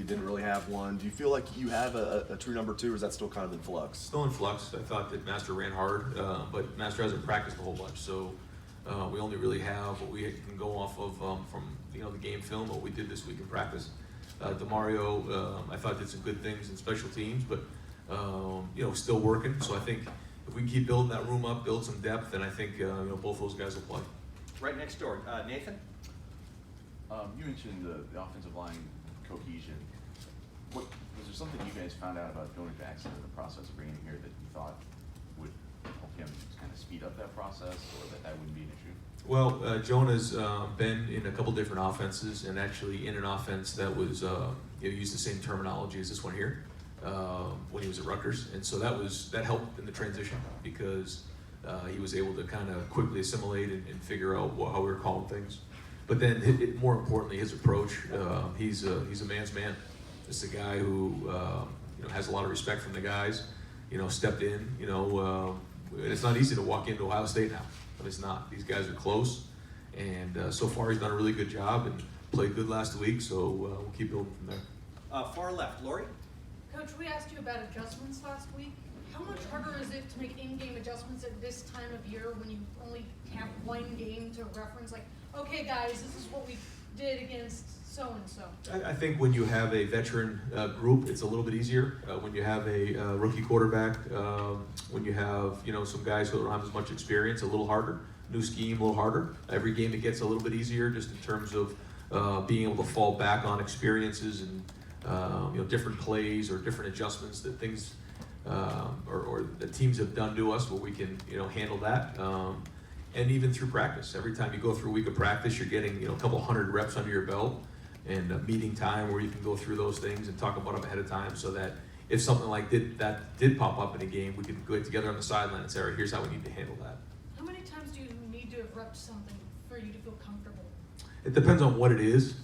didn't really have one. Do you feel like you have a true number 2, or is that still kind of in flux? Still in flux. I thought that Master ran hard, but Master hasn't practiced a whole bunch, so we only really have what we can go off of from the game film, what we did this week in practice. DeMario, I thought did some good things in special teams, but still working. So I think if we can keep building that room up, build some depth, then I think both those guys will play. Right next door, Nathan. You mentioned the offensive line cohesion. Was there something you guys found out about Jonah Jackson in the process of bringing him here that you thought would help him kind of speed up that process, or that wouldn't be an issue? Well, Jonah's been in a couple different offenses, and actually in an offense that was used the same terminology as this one here when he was at Rutgers, and so that helped in the transition because he was able to kind of quickly assimilate and figure out how we were calling things. But then, more importantly, his approach. He's a man's man. It's a guy who has a lot of respect from the guys. Stepped in. It's not easy to walk into Ohio State now. But it's not. These guys are close, and so far he's done a really good job and played good last week. So we'll keep building from there. Far left, Lori. Coach, we asked you about adjustments last week. How much harder is it to make in-game adjustments at this time of year when you only have one game to reference? Like, okay, guys, this is what we did against so-and-so. I think when you have a veteran group, it's a little bit easier. When you have a rookie quarterback, when you have some guys who don't have as much experience, a little harder. New scheme, a little harder. Every game it gets a little bit easier, just in terms of being able to fall back on experiences and different plays or different adjustments that things or the teams have done to us, where we can handle that. And even through practice, every time you go through a week of practice, you're getting a couple hundred reps under your belt, and a meeting time where you can go through those things and talk about them ahead of time, so that if something like that did pop up in a game, we could go together on the sideline and say, all right, here's how we need to handle that. How many times do you need to have repped something for you to feel comfortable? It depends on what it is.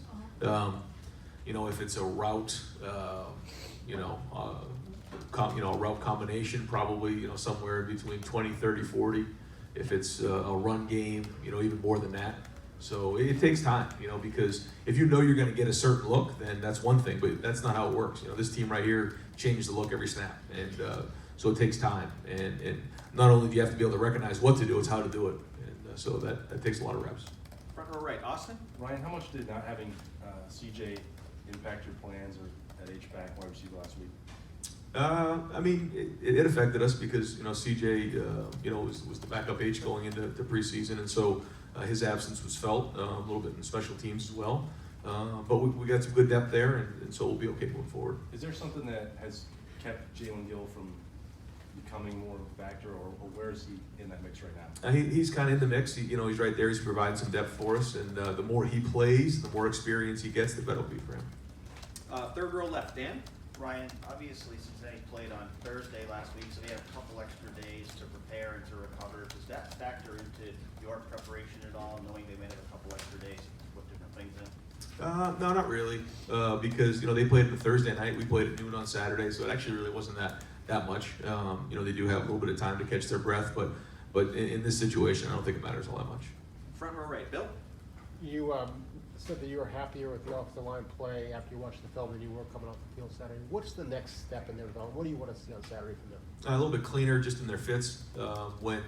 If it's a route, a route combination, probably somewhere between 20, 30, 40. If it's a run game, even more than that. So it takes time, because if you're going to get a certain look, then that's one thing, but that's not how it works. This team right here changes the look every snap, and so it takes time. And not only do you have to be able to recognize what to do, it's how to do it, and so that takes a lot of reps. Front row right, Austin. Ryan, how much did not having CJ impact your plans or at H-back wide receiver last week? It affected us because CJ was the backup H going into preseason, and so his absence was felt a little bit in special teams as well. But we got some good depth there, and so we'll be okay moving forward. Is there something that has kept Jalen Gill from becoming more of a factor, or where is he in that mix right now? He's kind of in the mix. He's right there. He's providing some depth for us, and the more he plays, the more experience he gets, the better it'll be for him. Third row left, Dan. Ryan, obviously Cincinnati played on Thursday last week, so they have a couple extra days to prepare and to recover. Does that factor into your preparation at all, knowing they may have a couple extra days to put different things in? No, not really, because they played it Thursday night. We played at noon on Saturday, so it actually really wasn't that much. They do have a little bit of time to catch their breath, but in this situation, I don't think it matters all that much. Front row right, Bill. You said that you were happier with the offensive line play after you watched the film than you were coming off the field Saturday. What's the next step in their development? What do you want to see on Saturday from them? A little bit cleaner, just in their fits. When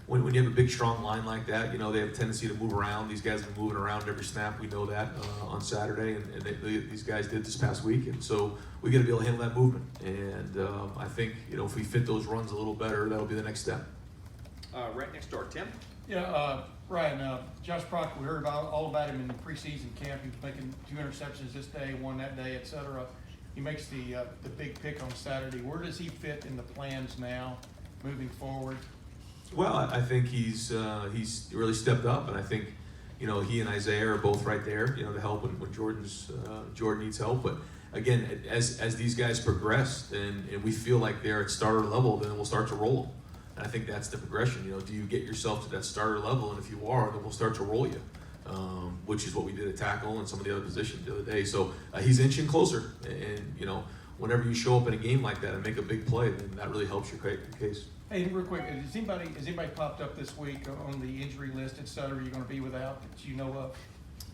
you have a big, strong line like that, they have a tendency to move around. These guys have been moving around every snap. We know that on Saturday, and these guys did this past week. And so we got to be able to handle that movement. And I think if we fit those runs a little better, that'll be the next step. Right next door, Tim. Yeah, Ryan, Josh Proctor, we heard all about him in the preseason camp. He was making 2 interceptions this day, 1 that day, etc. He makes the big pick on Saturday. Where does he fit in the plans now, moving forward? Well, I think he's really stepped up, and I think he and Isaiah are both right there, to help when Jordan needs help. But again, as these guys progress and we feel like they're at starter level, then we'll start to roll them. And I think that's the progression. Do you get yourself to that starter level? And if you are, then we'll start to roll you, which is what we did at tackle and some of the other positions the other day. So he's inching closer. And, whenever you show up in a game like that and make a big play, then that really helps your case. Hey, real quick, has anybody popped up this week on the injury list, etc. You're going to be without that you know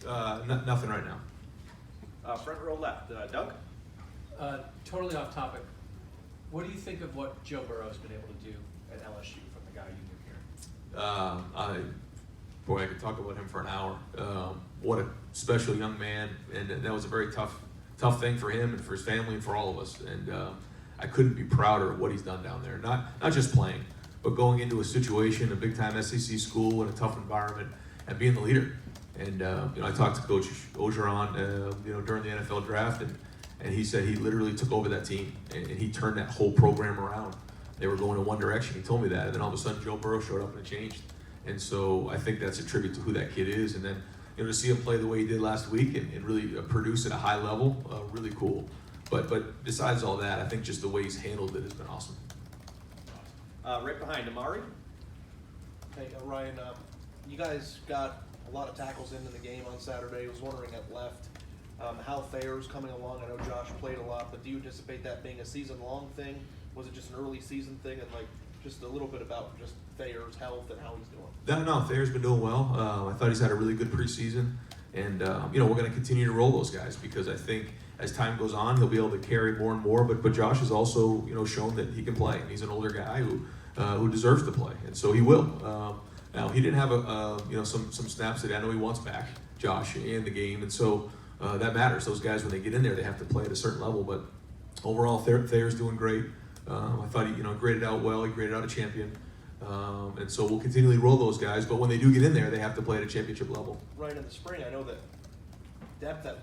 of? Nothing right now. Front row left, Doug? Totally off topic. What do you think of what Joe Burrow's been able to do at LSU from the guy you knew here? Boy, I could talk about him for an hour. What a special young man, and that was a very tough thing for him and for his family and for all of us. And I couldn't be prouder of what he's done down there. Not just playing, but going into a situation, a big-time SEC school in a tough environment, and being the leader. And I talked to Coach Ogeron, during the NFL draft, and he said he literally took over that team and he turned that whole program around. They were going in one direction. He told me that, and then all of a sudden Joe Burrow showed up and it changed. And so I think that's a tribute to who that kid is. And then to see him play the way he did last week and really produce at a high level, really cool. But besides all that, I think just the way he's handled it has been awesome. Right behind Amari. Hey, Ryan, you guys got a lot of tackles into the game on Saturday. I was wondering at left how Thayer's coming along. I know Josh played a lot, but do you anticipate that being a season-long thing? Was it just an early season thing? And just a little bit about just Thayer's health and how he's doing. No, Thayer's been doing well. I thought he's had a really good preseason. And, we're going to continue to roll those guys because I think as time goes on, he'll be able to carry more and more. But Josh has also, shown that he can play. And he's an older guy who deserves to play. And so he will. Now, he didn't have some snaps that I know he wants back, Josh, in the game. And so that matters. Those guys, when they get in there, they have to play at a certain level. But overall, Thayer's doing great. I thought he, graded out well. He graded out a champion. And so we'll continually roll those guys. But when they do get in there, they have to play at a championship level. Right in the spring, I know that depth at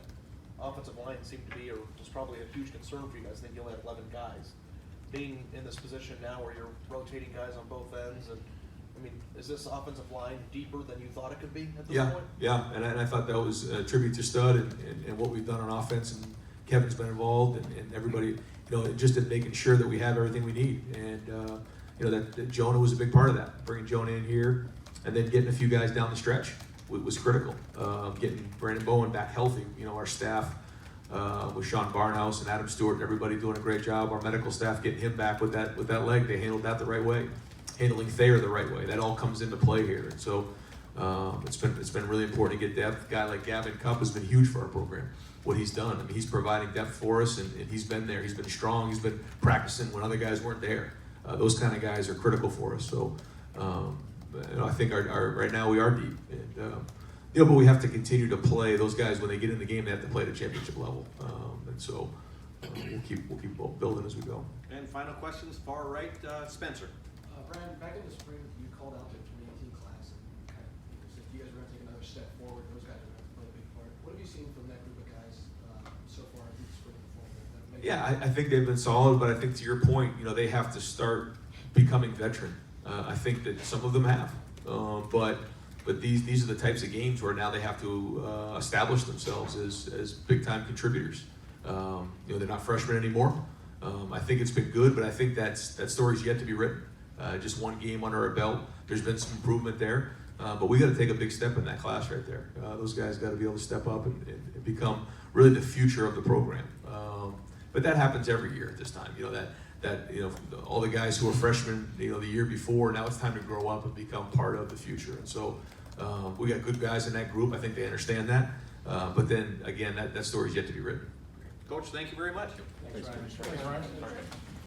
offensive line seemed to be, or was probably a huge concern for you guys. I think you only had 11 guys. Being in this position now where you're rotating guys on both ends, and is this offensive line deeper than you thought it could be at this point? Yeah, and I thought that was a tribute to Stud and what we've done on offense, and Kevin's been involved, and everybody, just in making sure that we have everything we need. And that Jonah was a big part of that. Bringing Jonah in here, and then getting a few guys down the stretch was critical. Getting Brandon Bowen back healthy. Our staff with Sean Barnhouse and Adam Stewart and everybody doing a great job. Our medical staff getting him back with that leg. They handled that the right way. Handling Thayer the right way. That all comes into play here. And so it's been really important to get depth. A guy like Gavin Cupp has been huge for our program. What he's done. He's providing depth for us, and he's been there. He's been strong. He's been practicing when other guys weren't there. Those kind of guys are critical for us. So I think our right now we are deep. And but we have to continue to play those guys when they get in the game. They have to play at a championship level. And so we'll keep building as we go. And final questions, far right, Spencer. Brian, back in the spring, you called out the 2018 class and kind of said you guys were going to take another step forward. Those guys are going to play a big part. What have you seen from that group of guys so far through the spring before? Yeah, I think they've been solid, but I think to your point, they have to start becoming veteran. I think that some of them have, but these are the types of games where now they have to establish themselves as big time contributors. They're not freshmen anymore. I think it's been good, but I think that story's yet to be written. Just one game under our belt. There's been some improvement there, but we got to take a big step in that class right there. Those guys got to be able to step up and become really the future of the program. But that happens every year at this time. All the guys who are freshmen, the year before, now it's time to grow up and become part of the future. And so we got good guys in that group. I think they understand that. But then again, that story's yet to be written. Coach, thank you very much. Thanks, Ryan.